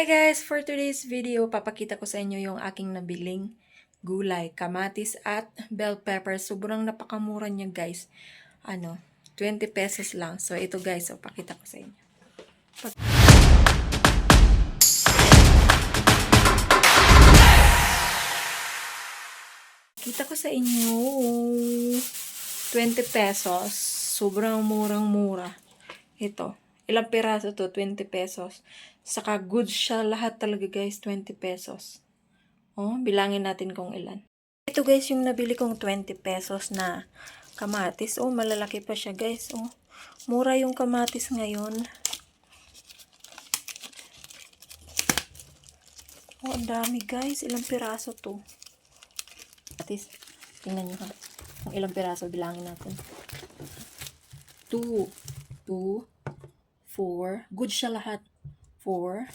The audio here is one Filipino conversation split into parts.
Hi guys! For today's video, papakita ko sa inyo yung aking nabiling gulay, kamatis at bell pepper. Sobrang napakamura niya guys. 20 pesos lang. So ito guys, pakita ko sa inyo. Kita ko sa inyo, 20 pesos. Sobrang murang-mura. Ito. Ilang piraso to? 20 pesos. Saka good siya lahat talaga guys, 20 pesos. Bilangin natin kung ilan. Ito guys, yung nabili kong 20 pesos na kamatis. Malalaki pa siya guys. Mura yung kamatis ngayon. Ang dami guys. Ilang piraso to? Kamatis. Tingnan nyo ha. Kung ilang piraso, bilangin natin. 2, 4. Good siya lahat. 4,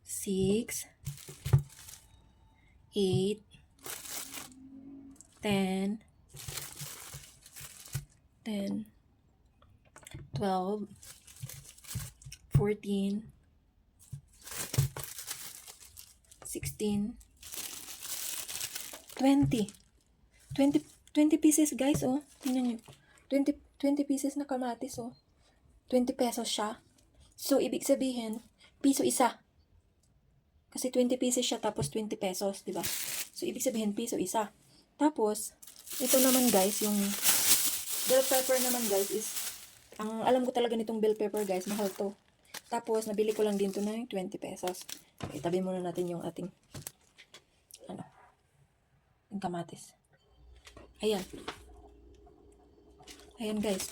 6, 8, 10, 12, 14, 16, 20 pieces guys. Tingnan nyo. 20 pieces na kamatis. 20 pesos siya. So, ibig sabihin, piso isa. Kasi 20 pieces siya, tapos 20 pesos, diba? So, ibig sabihin, piso isa. Tapos, ito naman guys, yung bell pepper naman guys is, ang alam ko talaga nitong bell pepper guys, mahal to. Tapos, nabili ko lang din to na yung 20 pesos. Itabi muna natin yung ating, yung kamatis. Ayan. Ayan guys.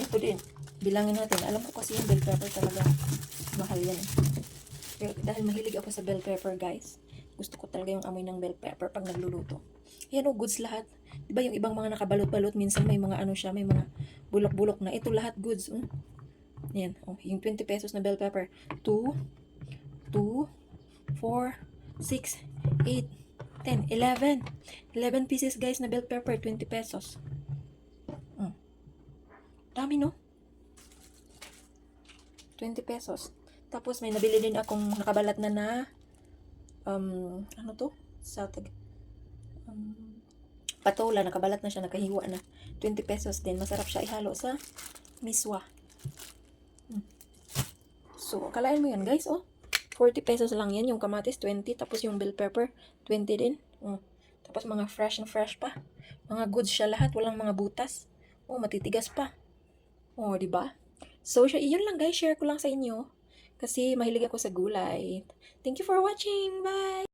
Ito din. Bilangin natin. Alam ko kasi yung bell pepper talaga mahal yan. Pero dahil mahilig ako sa bell pepper guys, gusto ko talaga yung amoy ng bell pepper pag nagluluto. Ayan goods lahat. Diba yung ibang mga nakabalot-balot, minsan may mga siya, may mga bulok-bulok na. Ito lahat goods. Ayan. Yung 20 pesos na bell pepper. 2, 4, 6, 8, 10, 11. 11 pieces guys na bell pepper, 20 pesos. Dami no? 20 pesos. Tapos may nabili din akong nakabalat na ano to? Patola, nakabalat na siya, nakahiwa na. 20 pesos din. Masarap siya ihalo sa miswa. So, kalain mo yan guys, 40 pesos lang yan. Yung kamatis, 20. Tapos yung bell pepper, 20 din. Tapos mga fresh na fresh pa. Mga goods siya lahat. Walang mga butas. Matitigas pa. Diba? So, yun lang guys. Share ko lang sa inyo. Kasi mahilig ako sa gulay. Thank you for watching. Bye!